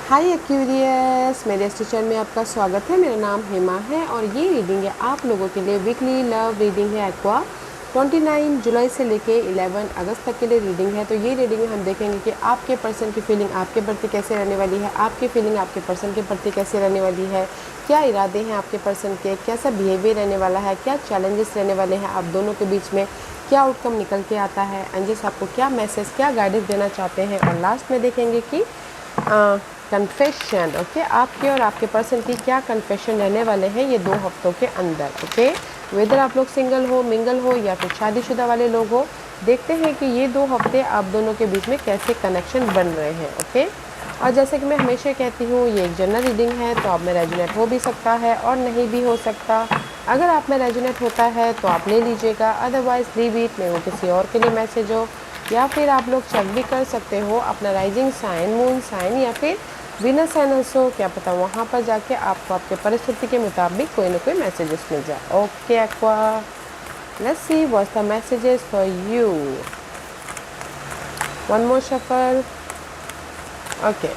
हाय Aquarius, मेरे इस channel में आपका स्वागत है। मेरा नाम हेमा है और ये रीडिंग है आप लोगों के लिए वीकली लव रीडिंग है एक्वा 29 जुलाई से लेके 11 अगस्त तक के लिए रीडिंग है। तो ये रीडिंग में हम देखेंगे कि आपके पर्सन की फीलिंग आपके प्रति कैसे रहने वाली है, आपकी फीलिंग आपके पर्सन के प्रति कैसे रहने वाली है, क्या इरादे हैं आपके पर्सन के, कैसा बिहेवियर रहने वाला है, क्या चैलेंजेस रहने वाले हैं आप दोनों के बीच में, क्या आउटकम निकल के आता है, एंजल्स आपको क्या मैसेज क्या गाइडेंस देना चाहते हैं। और लास्ट में देखेंगे कि कन्फेशन, ओके, आपके और आपके पर्सन की क्या कन्फेशन रहने वाले हैं ये 2 हफ्तों के अंदर। ओके, वेदर आप लोग सिंगल हो, मिंगल हो या फिर शादीशुदा वाले लोग हो, देखते हैं कि ये 2 हफ्ते आप दोनों के बीच में कैसे कनेक्शन बन रहे हैं। ओके, और जैसे कि मैं हमेशा कहती हूँ ये एक जनरल रीडिंग है, तो आप में रेजोनेट हो भी सकता है और नहीं भी हो सकता। अगर आप में रेजोनेट होता है तो आप ले लीजिएगा, अदरवाइज लीव इट, में वो किसी और के लिए मैसेज हो। या फिर आप लोग चेक भी कर सकते हो अपना राइजिंग साइन, मून साइन या फिर वीनस साइन हो, क्या पता वहाँ पर जाके आपको आपके परिस्थिति के मुताबिक कोई ना कोई मैसेजेस मिल जाए। Okay aqua, let's see what's the messages for you. One more shuffle. Okay,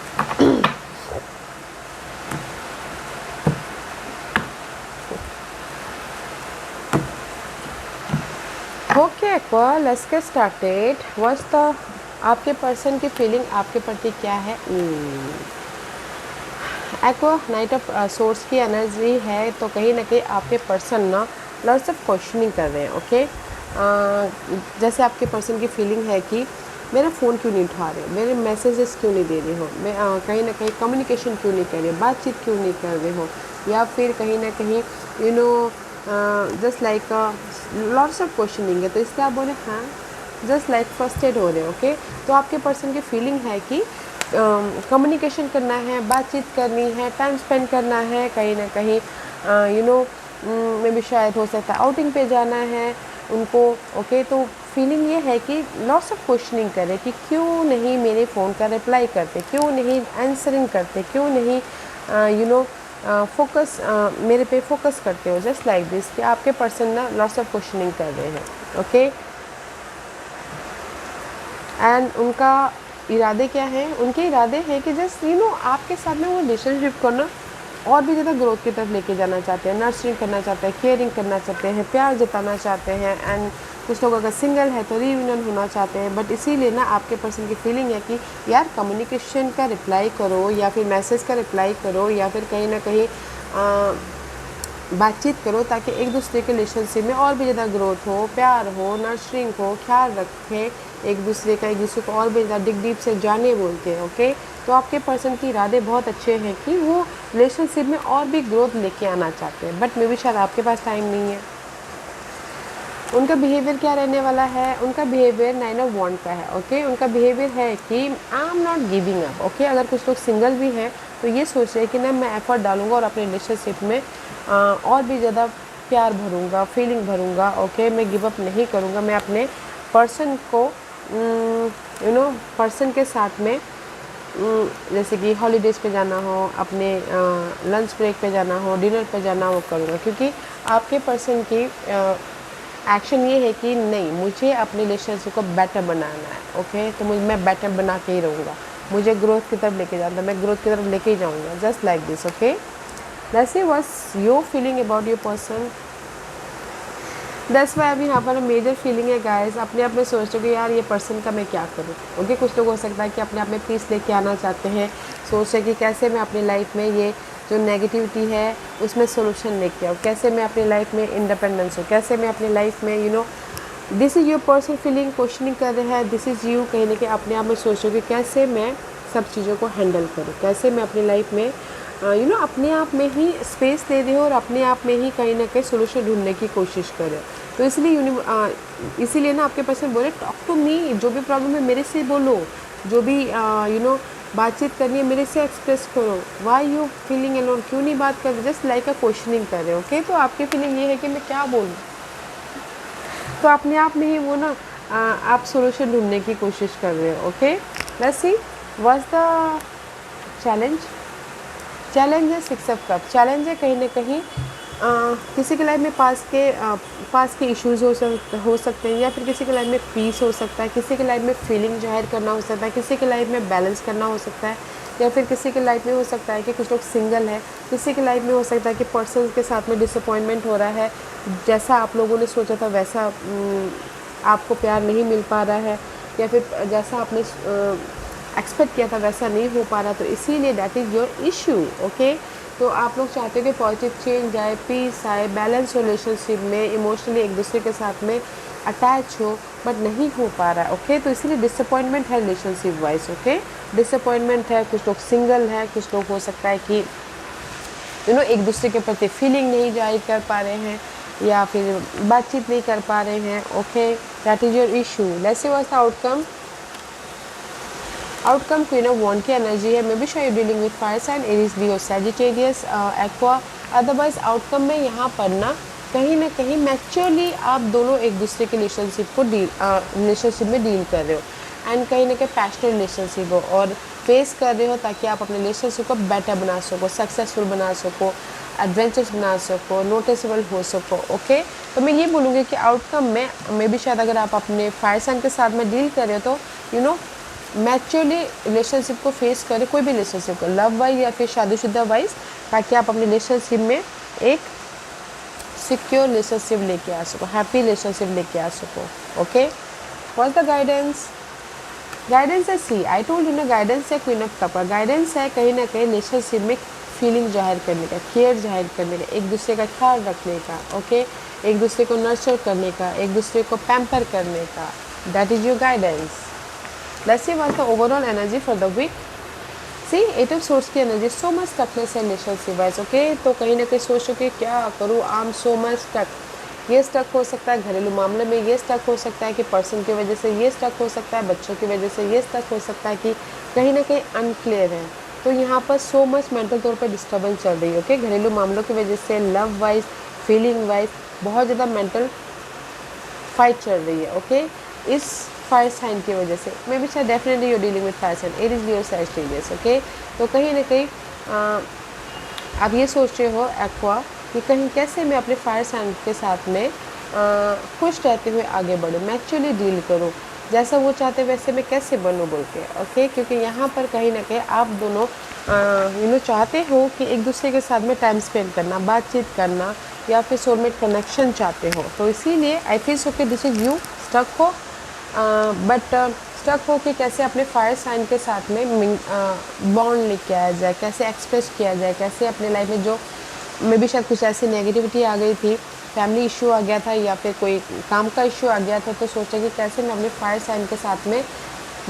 okay aqua, let's get started. What's the आपके पर्सन की फीलिंग आपके प्रति क्या है। एक्वा नाइट ऑफ सोर्स की एनर्जी है, तो कहीं ना कहीं आपके पर्सन ना लॉट्स ऑफ क्वेश्चनिंग कर रहे हैं। ओके, जैसे आपके पर्सन की फीलिंग है कि मेरा फ़ोन क्यों नहीं उठा रहे, मेरे मैसेजेस क्यों नहीं दे रहे हो, मैं कहीं ना कहीं कम्युनिकेशन क्यों नहीं कर रहे, बातचीत क्यों नहीं कर रहे हो, या फिर कहीं ना कहीं just like lots of questioning है। तो इसलिए आप बोले हाँ, जस्ट लाइक फ्रस्ट्रेट हो रहे हो। ओके, तो आपके पर्सन की फीलिंग है कि कम्युनिकेशन करना है, बातचीत करनी है, टाइम स्पेंड करना है, कहीं ना कहीं में भी शायद हो सकता है आउटिंग पे जाना है उनको। ओके, तो फीलिंग ये है कि लॉट्स ऑफ क्वेश्चनिंग करें कि क्यों नहीं मेरे फ़ोन का रिप्लाई करते, क्यों नहीं आंसरिंग करते, क्यों नहीं फोकस मेरे पे फोकस करते हो। जस्ट लाइक दिस कि आपके पर्सन ना लॉट्स ऑफ क्वेश्चनिंग कर रहे हैं। ओके, एंड उनका इरादे क्या हैं, उनके इरादे हैं कि जस्ट आपके साथ में वो रिलेशनशिप को ना और भी ज़्यादा ग्रोथ की तरफ लेके जाना चाहते हैं, नर्सरिंग करना चाहते हैं, केयरिंग करना चाहते हैं, प्यार जताना चाहते हैं। एंड कुछ लोग अगर सिंगल है तो रीयूनियन होना चाहते हैं। बट इसीलिए ना आपके पर्सन की फीलिंग है कि यार कम्युनिकेशन का रिप्लाई करो, या फिर मैसेज का रिप्लाई करो, या फिर कहीं ना कहीं बातचीत करो, ताकि एक दूसरे के रिलेशनशिप में और भी ज़्यादा ग्रोथ हो, प्यार हो, नर्सरिंग हो, ख्याल रखें एक दूसरे का, एक दूसरे को और भी ज़्यादा डिग डीप से जाने बोलते हैं। ओके, तो आपके पर्सन के इरादे बहुत अच्छे हैं कि वो रिलेशनशिप में और भी ग्रोथ लेके आना चाहते हैं, बट मे भी शायद आपके पास टाइम नहीं है। उनका बिहेवियर क्या रहने वाला है, उनका बिहेवियर 9 ऑफ वॉन्ड का है। ओके, उनका बिहेवियर है कि I am not giving up. Okay, अगर कुछ लोग सिंगल भी हैं तो ये सोच रहे हैं कि ना मैं एफर्ट डालूंगा और अपने रिलेशनशिप में और भी ज़्यादा प्यार भरूंगा, फीलिंग भरूंगा। ओके, मैं गिव अप नहीं करूंगा, मैं अपने पर्सन को पर्सन के साथ में जैसे कि हॉलीडेज़ पे जाना हो, अपने लंच ब्रेक पे जाना हो, डिनर पे जाना हो, करूँगा। क्योंकि आपके पर्सन की एक्शन ये है कि नहीं, मुझे अपने रिलेशनशिप को बेटर बनाना है। ओके, तो मैं बेटर बना के ही रहूँगा, मुझे ग्रोथ की तरफ लेके जाना, मैं ग्रोथ की तरफ लेके ही जाऊँगा। Just like this. Okay, let's see what's your feeling about your person. That's why अभी यहाँ पर मेजर फीलिंग है गाइस, अपने आप में सोच रहे हो यार ये पर्सन का मैं क्या करूँ। ओके, कुछ लोग हो सकता है कि अपने आप में पीस लेके आना चाहते हैं, सोच रहे कि कैसे मैं अपनी लाइफ में ये जो नेगेटिविटी है उसमें सोल्यूशन लेके आऊँ, कैसे मैं अपनी लाइफ में इंडिपेंडेंस हूँ, कैसे मैं अपनी लाइफ में this is your person feeling, questioning कर रहे हैं। दिस इज़ यू कहीं ना कहीं अपने आप में सोच रहे हो कि कैसे मैं सब चीज़ों को हैंडल करूँ, कैसे मैं अपनी लाइफ में अपने आप में ही स्पेस ले रहे हो और अपने आप में ही कहीं ना कहीं सोल्यूशन ढूंढने की कोशिश करें। तो इसीलिए ना आपके पर्सन बोले टॉक टू मी, जो भी प्रॉब्लम है मेरे से बोलो, जो भी बातचीत करनी है मेरे से एक्सप्रेस करो। वाई यू फीलिंग अलोन, क्यों नहीं बात कर रहे, जस्ट लाइक अ क्वेश्चनिंग कर रहे हो। ओके, तो आपकी फीलिंग ये है कि मैं क्या बोलूँ, तो अपने आप में ही वो ना आप सोल्यूशन ढूंढने की कोशिश कर रहे हो। Okay, let's see what's the challenge. Challenge है 6 ऑफ कप। चैलेंज है कहीं ना कहीं किसी के लाइफ में पास के इश्यूज़ हो सकते हैं, या फिर किसी के लाइफ में पीस हो सकता है, किसी के लाइफ में फीलिंग ज़ाहिर करना हो सकता है, किसी के लाइफ में बैलेंस करना हो सकता है, या फिर किसी के लाइफ में हो सकता है कि कुछ लोग सिंगल है, किसी के लाइफ में हो सकता है कि पर्सन के साथ में डिसअपॉइंटमेंट हो रहा है, जैसा आप लोगों ने सोचा था वैसा आपको प्यार नहीं मिल पा रहा है, या फिर जैसा आपने एक्सपेक्ट किया था वैसा नहीं हो पा रहा, तो इसीलिए that is your issue. Okay, तो आप लोग चाहते हो कि पॉजिटिव चेंज आए, पीस आए, बैलेंस रिलेशनशिप में, इमोशनली एक दूसरे के साथ में अटैच हो, बट नहीं हो पा रहा है। ओके, तो इसीलिए डिसअपॉइंटमेंट है रिलेशनशिप वाइज। ओके, डिसअपॉइंटमेंट है, कुछ लोग सिंगल है, कुछ लोग हो सकता है कि एक दूसरे के प्रति फीलिंग नहीं जाहिर कर पा रहे हैं, या फिर बातचीत नहीं कर पा रहे हैं। Okay, that is your issue. Let's see what's the outcome queen of wand की एनर्जी है। मे बी शायद dealing with fire sign, Aries, Leo, Sagittarius, Aqua. Otherwise outcome में यहाँ पर ना कहीं मैच्योरली आप दोनों एक दूसरे के रिलेशनशिप में डील कर रहे हो, एंड कहीं ना कहीं पैशनेट रिलेशनशिप हो और फेस कर रहे हो, ताकि आप अपने रिलेशनशिप को बेटर बना सको, सक्सेसफुल बना सको, एडवेंचर्स बना सको, नोटिसेबल हो सको। ओके, तो मैं ये बोलूँगी कि आउटकम में मे बी शायद अगर आप अपने फायर साइन के साथ में डील कर रहे हो तो मैच्योरली रिलेशनशिप को फेस करें, कोई भी रिलेशनशिप को, लव वाइज या फिर शादीशुदा वाइज, ताकि आप अपने रिलेशनशिप में एक सिक्योर रिलेशनशिप लेके आ सको, हैप्पी रिलेशनशिप लेके आ सको। Okay, what's the guidance? Guidance है सी, आई टोल्ड यू ना, गाइडेंस है क्वीन ऑफ कप का। गाइडेंस है कहीं ना कहीं रिलेशनशिप में फीलिंग जाहिर करने का, केयर जाहिर करने का, एक दूसरे का ख्याल रखने का। ओके, एक दूसरे को नर्चर करने का, एक दूसरे को पैम्पर करने का, that is your guidance. Let's see what's the overall energy for the week. See, 8 of Swords की एनर्जी, सो मच स्टकनेस है रिलेशनशिप वाइज। ओके, तो कहीं ना कहीं सोच रहे क्या करूँ, I am so much stuck. ये स्टक हो सकता है घरेलू मामले में, ये स्टक हो सकता है कि पर्सन की वजह से, ये स्टक हो सकता है बच्चों की वजह से, ये स्टक हो सकता है कि कहीं ना कहीं अनक्लियर है। तो यहाँ पर सो मच मेंटल तौर पर डिस्टर्बेंस चल रही है। ओके, घरेलू मामलों की वजह से, लव वाइज, फीलिंग वाइज बहुत ज़्यादा मेंटल फाइट चल रही है। ओके, इस फायर साइन की वजह से मे बी शायद definitely you dealing with fire sign, Aries, Leo, Sagittarius. Okay, तो कहीं ना कहीं आप ये सोच रहे हो एक्वा कि कहीं कैसे मैं अपने फायर साइन के साथ में खुश रहते हुए आगे बढ़ूँ, मैं एक्चुअली डील करूँ, जैसा वो चाहते वैसे मैं कैसे बनूँ बोल के। ओके, क्योंकि यहाँ पर कहीं ना कहीं आप दोनों चाहते हो कि एक दूसरे के साथ में टाइम स्पेंड करना, बातचीत करना, या फिर सोलमेट कनेक्शन चाहते हो। तो इसीलिए आई फील सो कि दिस इज़ यू स्टक हो, बट स्टक हो कि कैसे अपने फायर साइन के साथ में बॉन्ड लेके आया जाए, कैसे एक्सप्रेस किया जाए, कैसे अपने लाइफ में जो मे बी शायद कुछ ऐसी नेगेटिविटी आ गई थी, फैमिली इशू आ गया था, या फिर कोई काम का इशू आ गया था, तो सोचा कि कैसे मैं अपने फायर साइन के साथ में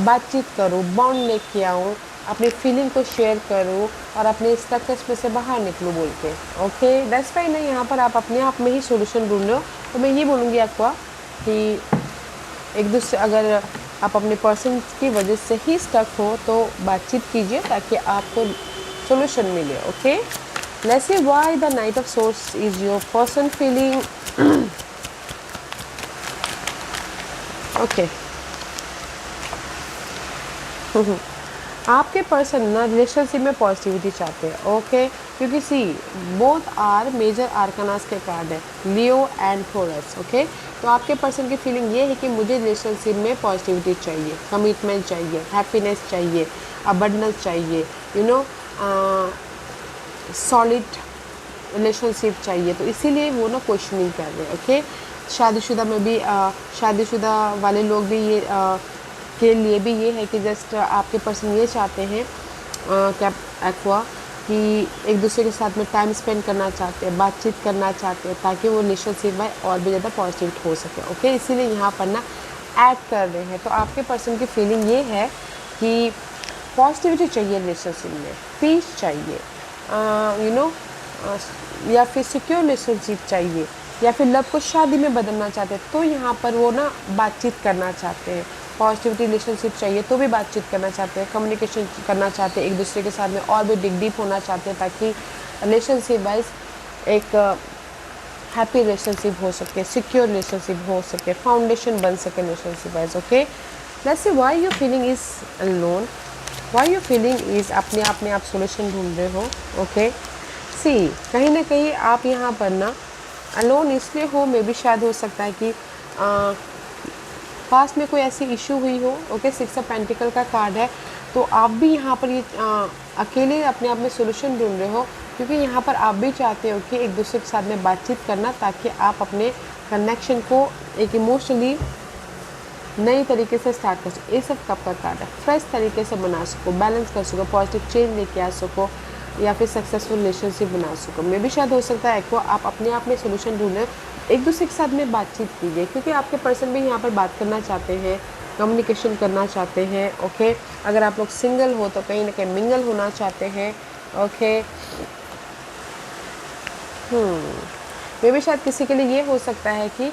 बातचीत करूँ, बॉन्ड लेके आऊँ, अपनी फीलिंग को शेयर करूँ और अपने स्टकनेस में से बाहर निकलूँ बोल के। ओके, दैट्स वाई ना यहाँ पर आप अपने आप में ही सोल्यूशन ढूंढ रहे हो। तो मैं ये बोलूँगी आपको कि एक दूसरे, अगर आप अपने पर्सन की वजह से ही स्टक हो तो बातचीत कीजिए ताकि आपको सोल्यूशन मिले। Okay, let's C why the night of source is your person feeling. Okay, आपके पर्सन ना रिलेशनशिप में पॉजिटिविटी चाहते हैं। ओके, क्योंकि सी बोथ आर मेजर आर्कानास के कार्ड है, लियो एंड थोरस। ओके, तो आपके पर्सन की फीलिंग ये है कि मुझे रिलेशनशिप में पॉजिटिविटी चाहिए, कमिटमेंट चाहिए, हैप्पीनेस चाहिए, अबंडेंस चाहिए, सॉलिड रिलेशनशिप चाहिए। तो इसीलिए वो ना क्वेश्चनिंग कर रहे हैं। ओके, शादीशुदा में भी शादीशुदा वाले लोग भी ये के लिए भी ये है कि जस्ट आपके पर्सन ये चाहते हैं क्या एक्वा कि एक दूसरे के साथ में टाइम स्पेंड करना चाहते हैं, बातचीत करना चाहते हैं, ताकि वो रिलेशनशिप में और भी ज़्यादा पॉजिटिव हो सके। ओके, इसीलिए यहाँ पर ना ऐड कर रहे हैं। तो आपके पर्सन की फीलिंग ये है कि पॉजिटिविटी चाहिए रिलेशनशिप में, पीस चाहिए, या फिर सिक्योर रिलेशनशिप चाहिए, या फिर लव को शादी में बदलना चाहते हैं, तो यहाँ पर वो ना बातचीत करना चाहते हैं। पॉजिटिविटी रिलेशनशिप चाहिए तो भी बातचीत करना चाहते हैं, कम्युनिकेशन करना चाहते हैं, एक दूसरे के साथ में और भी डीप होना चाहते हैं, ताकि रिलेशनशिप वाइज एक हैप्पी रिलेशनशिप हो सके, सिक्योर रिलेशनशिप हो सके, फाउंडेशन बन सके relationship wise. Okay, let's C why your feeling is alone, why your feeling is अपने आप में आप सोल्यूशन ढूंढ रहे हो। ओके, सी कहीं ना कहीं आप यहाँ पर ना अलोन इसलिए हो, मे भी शायद हो सकता है कि पास में कोई ऐसी इशू हुई हो। ओके, 6 ऑफ पेंटिकल का कार्ड है, तो आप भी यहाँ पर ये अकेले अपने आप में सोल्यूशन ढूंढ रहे हो, क्योंकि यहाँ पर आप भी चाहते हो कि एक दूसरे के साथ में बातचीत करना, ताकि आप अपने कनेक्शन को एक इमोशनली नई तरीके से स्टार्ट कर सको। ये सब कप का कार्ड है, फ्रेश तरीके से बना सको, बैलेंस कर सको, पॉजिटिव चेंज लेके आ सको, या फिर सक्सेसफुल रिलेशनशिप बना सको। मे भी शायद हो सकता है को आप अपने आप में सोल्यूशन ढूंढें, एक दूसरे के साथ में बातचीत कीजिए, क्योंकि आपके पर्सन भी यहाँ पर बात करना चाहते हैं, कम्युनिकेशन करना चाहते हैं। ओके, अगर आप लोग सिंगल हो तो कहीं ना कहीं मिंगल होना चाहते हैं। ओके, मे भी शायद किसी के लिए ये हो सकता है कि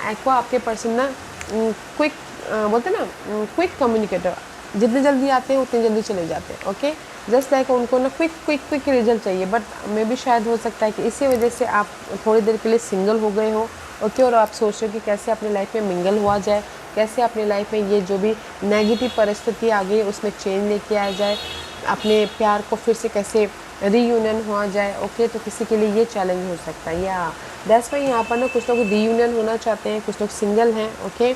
एक्वा आपके पर्सन ना क्विक बोलते हैं ना, क्विक कम्युनिकेटर, जितने जल्दी आते हैं उतने जल्दी चले जाते हैं। ओके, जस्ट लाइक उनको ना क्विक रिजल्ट चाहिए, बट मे भी शायद हो सकता है कि इसी वजह से आप थोड़ी देर के लिए सिंगल हो गए हो। ओके, और आप सोच रहे हो कि कैसे अपनी लाइफ में मिंगल हुआ जाए, कैसे अपनी लाइफ में ये जो भी नेगेटिव परिस्थिति आ गई उसमें चेंज लेके आया जाए, अपने प्यार को फिर से कैसे रीयूनियन हुआ जाए। ओके, तो किसी के लिए ये चैलेंज हो सकता है, या दैट्स वाई यहाँ पर ना कुछ लोग रीयूनियन होना चाहते हैं, कुछ लोग सिंगल हैं। ओके,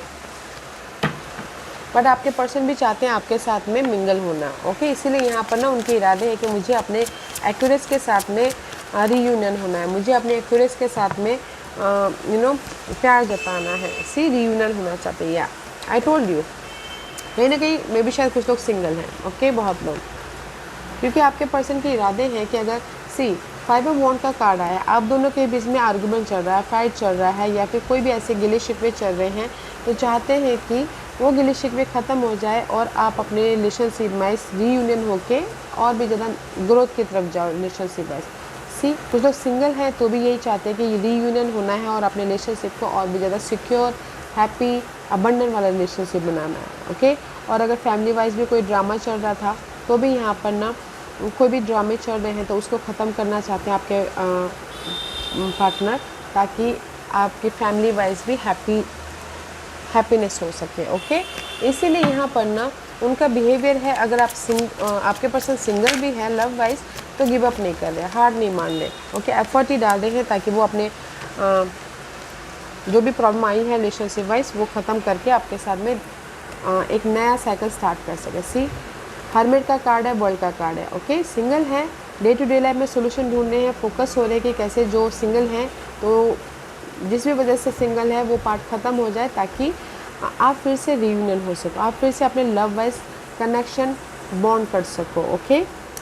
बट आपके पर्सन भी चाहते हैं आपके साथ में मिंगल होना। ओके, इसीलिए यहाँ पर ना उनके इरादे हैं कि मुझे अपने एक्यूरेस के साथ में रीयूनियन होना है, मुझे अपने एक्यूरेस के साथ में प्यार जताना है। सी रीयूनियन होना चाहते हैं, या आई टोल्ड यू कहीं ना कहीं मे भी शायद कुछ लोग सिंगल हैं। ओके, बहुत लोग, क्योंकि आपके पर्सन के इरादे हैं कि अगर सी 5 ऑफ वॉन्ड का कार्ड आया, आप दोनों के बीच में आर्गूमेंट चल रहा है, फाइट चल रहा है, या फिर कोई भी ऐसे गिले शिकवे चल रहे हैं, तो चाहते हैं कि वो गिले शिकवे ख़त्म हो जाए और आप अपने रिलेशनशिप में रीयूनियन होके और भी ज़्यादा ग्रोथ की तरफ जाओ रिलेशनशिप में। सी कुछ लोग सिंगल हैं तो भी यही चाहते हैं कि रीयूनियन होना है और अपने रिलेशनशिप को और भी ज़्यादा सिक्योर, हैप्पी, अबंडेंट वाला रिलेशनशिप बनाना है। ओके, और अगर फैमिली वाइज भी कोई ड्रामा चल रहा था तो भी यहाँ पर ना कोई भी ड्रामे चल रहे हैं तो उसको ख़त्म करना चाहते हैं आपके पार्टनर, ताकि आपकी फैमिली वाइज भी हैप्पीनेस हो सके। ओके, इसीलिए यहाँ पर ना उनका बिहेवियर है, अगर आप आपके पर्सन सिंगल भी है लव वाइज, तो गिव अप नहीं कर रहे, हार नहीं मान रहे। ओके, एफर्ट ही डाल रहे हैं ताकि वो अपने जो भी प्रॉब्लम आई है रिलेशनशिप वाइज वो ख़त्म करके आपके साथ में एक नया साइकिल स्टार्ट कर सके। सी हरमिट का कार्ड है, वर्ल्ड का कार्ड है। ओके, सिंगल है, डे टू डे लाइफ में सोल्यूशन ढूंढ रहे हैं, फोकस हो रहे हैं कि कैसे जो सिंगल हैं, तो जिस भी वजह से सिंगल है वो पार्ट ख़त्म हो जाए, ताकि आप फिर से रीयूनियन हो सको, आप फिर से अपने लव वाइज कनेक्शन बॉन्ड कर सको। ओके,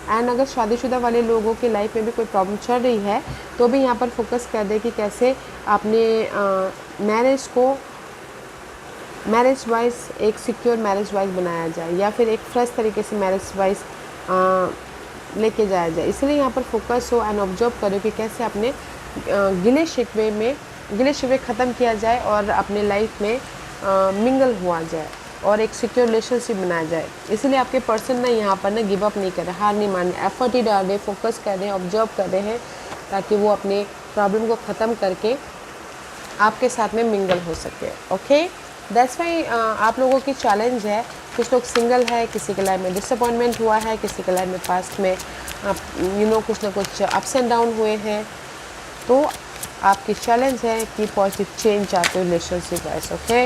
एंड अगर शादीशुदा वाले लोगों की लाइफ में भी कोई प्रॉब्लम चल रही है तो भी यहाँ पर फोकस कर दे कि कैसे आपने मैरिज वाइज एक सिक्योर मैरिज वाइज बनाया जाए, या फिर एक फ्रेश तरीके से मैरिज वाइज लेके जाया जाए। इसलिए यहाँ पर फोकस हो एंड ऑब्जर्व करो कि कैसे अपने गिले शिकवे ख़त्म किया जाए और अपने लाइफ में मिंगल हुआ जाए और एक सिक्योर रिलेशनशिप बनाया जाए। इसलिए आपके पर्सन ना यहाँ पर ना गिव अप नहीं कर रहे, हार नहीं मान रहे, एफर्ट ही डाल रहे, फोकस कर रहे हैं, ऑब्जर्व कर रहे हैं, ताकि वो अपने प्रॉब्लम को ख़त्म करके आपके साथ में मिंगल हो सके। ओके, दैट्स वाई आप लोगों की चैलेंज है, कुछ लोग सिंगल है, किसी के लाइफ में डिसअपॉइंटमेंट हुआ है, किसी के लाइफ में पास्ट में कुछ ना कुछ अप्स एंड डाउन हुए हैं, तो आपकी चैलेंज है कि पॉजिटिव चेंज चाहते हो रिलेशनशिप वाइज। ओके,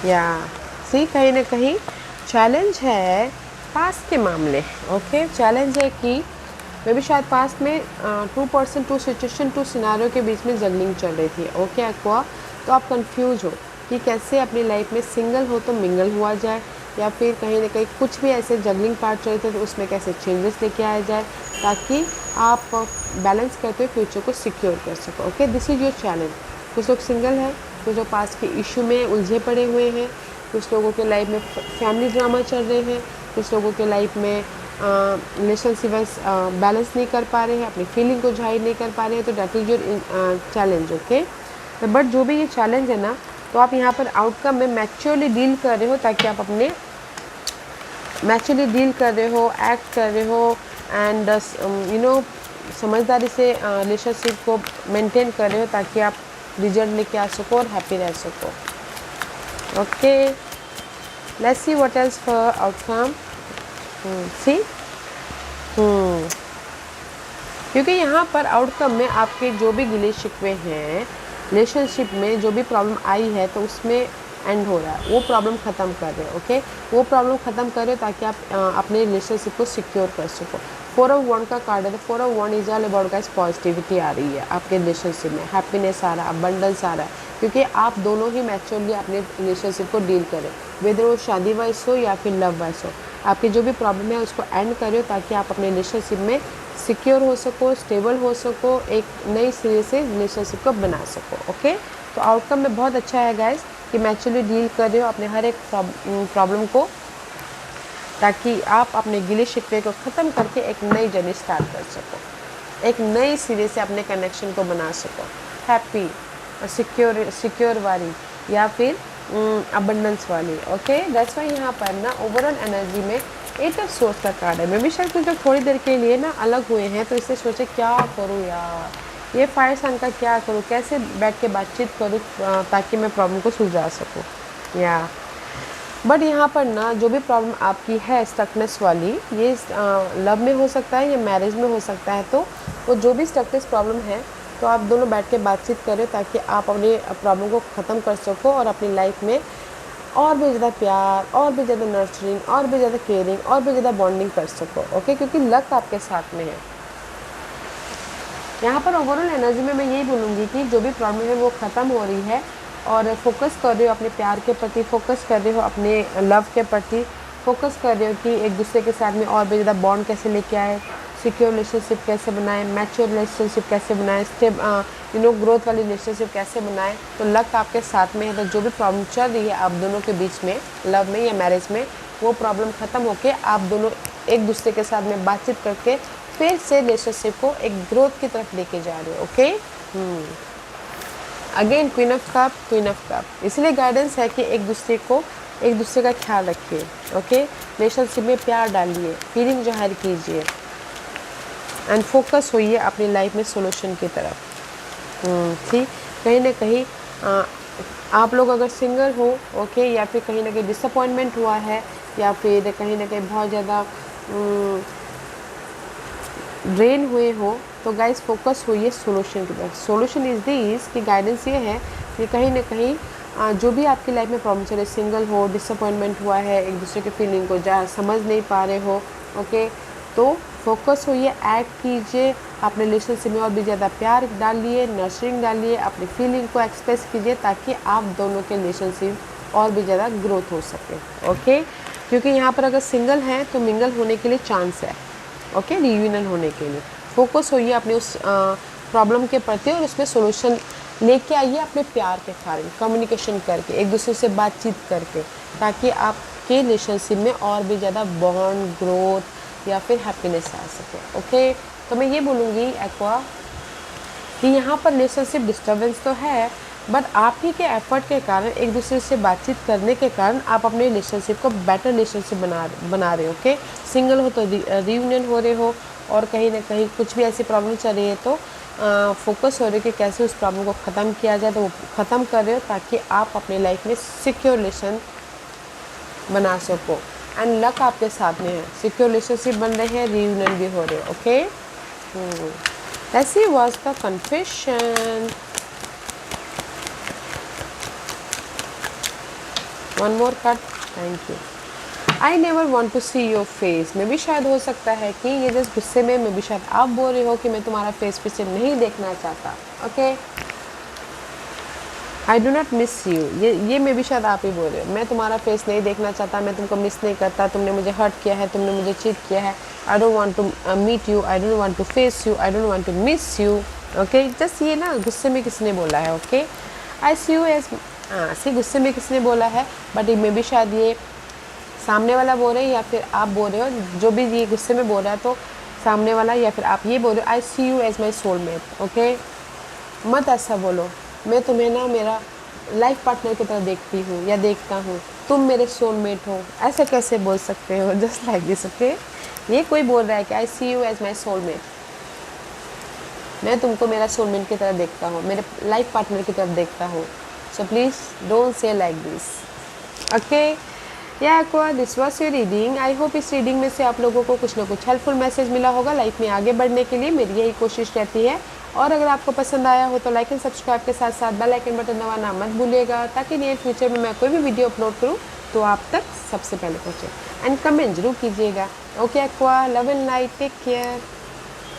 या सी कहीं ना कहीं चैलेंज है पास्ट के मामले। ओके, चैलेंज है कि मे भी शायद पास्ट में 2% 2 सिचुएशन 2 सिनारियो के बीच में जगलिंग चल रही थी। ओके एक्वा, तो आप कंफ्यूज हो कि कैसे अपनी लाइफ में सिंगल हो तो मिंगल हुआ जाए, या फिर कहीं ना कहीं कुछ भी ऐसे जगलिंग पार्ट चल रहे थे तो उसमें कैसे चेंजेस लेके आया जाए, ताकि आप बैलेंस करते हुए फ्यूचर को सिक्योर कर सको। Okay, this is your challenge. कुछ लोग सिंगल है, कुछ लोग पास्ट के इशू में उलझे पड़े हुए हैं, कुछ लोगों के लाइफ में फैमिली ड्रामा चल रहे हैं, कुछ लोगों के लाइफ में रिलेशनशिप वाइज बैलेंस नहीं कर पा रहे हैं, अपनी फीलिंग को जाहिर नहीं कर पा रहे हैं, तो that is your challenge. Okay, but जो भी ये चैलेंज है ना, तो आप यहाँ पर आउटकम में मैच्योरली डील कर रहे हो, ताकि आप अपने मैच्योरली डील कर रहे हो, एक्ट कर रहे हो, एंड समझदारी से रिलेशनशिप को मेंटेन कर रहे हो, ताकि आप रिजल्ट लेके आ सको और हैप्पी रह सको। Okay, let's see what else for outcome. See क्योंकि यहाँ पर आउटकम में आपके जो भी गिले शिकवे हैं रिलेशनशिप में, जो भी प्रॉब्लम आई है तो उसमें एंड हो रहा है, वो प्रॉब्लम ख़त्म कर रहे हो। ओके, वो प्रॉब्लम ख़त्म कर रहे हो ताकि आप अपने रिलेशनशिप को सिक्योर कर सको। 4 ऑफ वन का कार्ड है, तो 4 of wand is all about guys positivity आ रही है आपके रिलेशनशिप में, हैप्पीनेस आ रहा है, अबंडेंस आ रहा है, क्योंकि आप दोनों ही मैच्योरली अपने रिलेशनशिप को डील करें, वेदर वो शादी वाइज हो या फिर लव वाइज हो। आपकी जो भी प्रॉब्लम है उसको एंड करो ताकि आप अपने रिलेशनशिप में सिक्योर हो सको, स्टेबल हो सको, एक नई सिरे से रिलेशनशिप को बना सको। ओके, तो आउटकम में बहुत अच्छा है गाइस कि मैच्योरली डील कर रहे हो अपने हर एक प्रॉब्लम को, ताकि आप अपने गिले शिकवे को ख़त्म करके एक नई जर्नी स्टार्ट कर सको, एक नई सिरे से अपने कनेक्शन को बना सको, हैप्पी सिक्योर वाली या फिर अबंडेंस वाली। ओके, दैट्स वाई यहाँ पर ना ओवरऑल एनर्जी में 8 ऑफ सोर्स का कार्ड है। मैं भी शायद कुछ लोग थोड़ी देर के लिए ना अलग हुए हैं, तो इससे सोचे क्या करूँ यार, ये फायर साइन का क्या करूँ, कैसे बैठ के बातचीत करूँ ताकि मैं प्रॉब्लम को सुलझा सकूँ या। बट यहाँ पर ना जो भी प्रॉब्लम आपकी है स्टकनेस वाली, ये लव में हो सकता है या मैरिज में हो सकता है, तो वो जो भी स्टकनेस प्रॉब्लम है तो आप दोनों बैठ के बातचीत करें ताकि आप अपने प्रॉब्लम को ख़त्म कर सको और अपनी लाइफ में और भी ज़्यादा प्यार, और भी ज़्यादा नर्चरिंग, और भी ज़्यादा केयरिंग, और भी ज़्यादा बॉन्डिंग कर सको। ओके, क्योंकि लक आपके साथ में है। यहाँ पर ओवरऑल एनर्जी में मैं यही बोलूँगी कि जो भी प्रॉब्लम है वो ख़त्म हो रही है और फोकस कर रहे हो अपने प्यार के प्रति, फोकस कर रहे हो अपने लव के प्रति, फोकस कर रहे हो कि एक दूसरे के साथ में और भी ज़्यादा बॉन्ड कैसे लेके आए, सिक्योर रिलेशनशिप कैसे बनाए, मैच्योर रिलेशनशिप कैसे बनाए, ग्रोथ वाली रिलेशनशिप कैसे बनाए। तो लक आपके साथ में है, तो जो भी प्रॉब्लम चल रही है आप दोनों के बीच में, लव में या मैरिज में, वो प्रॉब्लम ख़त्म होके आप दोनों एक दूसरे के साथ में बातचीत करके फिर से रिलेशनशिप को एक ग्रोथ की तरफ लेके जा रहे हो। Okay, again queen of cup, इसलिए गाइडेंस है कि एक दूसरे का ख्याल रखिए। ओके, रिलेशनशिप में प्यार डालिए, फीलिंग जाहिर कीजिए एंड फोकस होइए अपनी लाइफ में सोल्यूशन की तरफ। ठीक, कहीं ना कहीं आप लोग अगर सिंगल हो, ओके, या फिर कहीं ना कहीं डिसअपॉइंटमेंट हुआ है, या फिर कहीं ना कहीं बहुत ज़्यादा ड्रेन हुए हो, तो गाइस फोकस होइए सोल्यूशन की तरफ। सोल्यूशन इज़ दिस कि गाइडेंस ये है कि कहीं ना कहीं जो भी आपकी लाइफ में प्रॉब्लम चले, सिंगल हो, डिसअपॉइंटमेंट हुआ है, एक दूसरे के फीलिंग को समझ नहीं पा रहे हो, ओके, तो फोकस होइए, एक्ट कीजिए, अपने रिलेशनशिप में और भी ज़्यादा प्यार डालिए, नर्चरिंग डालिए, अपनी फीलिंग को एक्सप्रेस कीजिए ताकि आप दोनों के रिलेशनशिप और भी ज़्यादा ग्रोथ हो सके। ओके, क्योंकि यहाँ पर अगर सिंगल हैं तो मिंगल होने के लिए चांस है। ओके, रियूनियन होने के लिए फोकस होइए अपने उस प्रॉब्लम के प्रति और उसमें सोल्यूशन लेके आइए अपने प्यार के कारण, कम्युनिकेशन करके, एक दूसरे से बातचीत करके, ताकि आपके रिलेशनशिप में और भी ज़्यादा बॉन्ड, ग्रोथ या फिर हैप्पीनेस आ सके। ओके, तो मैं ये बोलूँगी एक्वा कि यहाँ पर रिलेशनशिप डिस्टर्बेंस तो है, बट आप ही के एफर्ट के कारण, एक दूसरे से बातचीत करने के कारण आप अपने रिलेशनशिप को बेटर रिलेशनशिप बना रहे हो। ओके, सिंगल हो तो रियूनियन हो रहे हो, और कहीं ना कहीं कुछ भी ऐसी प्रॉब्लम चल रही है तो फोकस हो रही है कि कैसे उस प्रॉब्लम को ख़त्म किया जाए, तो वो ख़त्म कर रहे हो ताकि आप अपनी लाइफ में सिक्योर रिलेशन बना सको। एंड लक आपके साथ में है, सिक्योर रिलेशनशिप बन रहे हैं, रियूनियन भी हो रहे हो। ओके, ऐसी was the confession. One more card, thank you. I never want to see your face. में भी शायद हो सकता है कि ये जस्ट गुस्से में भी शायद आप बोल रहे हो कि मैं तुम्हारा फेस फिर से नहीं देखना चाहता। Okay, I do not miss you, ये में भी शायद आप ही बोल रहे हो, मैं तुम्हारा फेस नहीं देखना चाहता, मैं तुमको मिस नहीं करता, तुमने मुझे हर्ट किया है, तुमने मुझे चीट किया है। I don't want to meet you, I don't want to face you, I don't want to miss you. Okay, just ये ना गुस्से में किसने बोला है। Okay, I see you as, see गुस्से में किसने बोला है, बट में भी शायद ये सामने वाला बोल रहे हैं या फिर आप बोल रहे हो। जो भी ये गुस्से में बोल रहा है तो सामने वाला या फिर आप ये बोल रहे हो, I see you as my soulmate. Okay, मत ऐसा बोलो, मैं तुम्हें ना मेरा लाइफ पार्टनर की तरह देखती हूँ या देखता हूँ, तुम मेरे सोलमेट हो, ऐसे कैसे बोल सकते हो। Just like this. ओके, ये कोई बोल रहा है कि आई see you as my soulmate, मैं तुमको मेरा सोलमेट की तरह देखता हूँ, मेरे लाइफ पार्टनर की तरफ देखता हूँ। So please don't say like this. Okay, या Aqua, this was your reading. I hope इस रीडिंग में से आप लोगों को कुछ ना कुछ हेल्पफुल मैसेज मिला होगा लाइफ में आगे बढ़ने के लिए। मेरी यही कोशिश रहती है। और अगर आपको पसंद आया हो तो लाइक एंड सब्सक्राइब के साथ साथ बेल आइकन बटन दबाना मत भूलिएगा, ताकि नियर फ्यूचर में मैं कोई भी वीडियो अपलोड करूँ तो आप तक सबसे पहले पहुँचे। एंड कमेंट जरूर कीजिएगा। Okay aqua, love and light, take care.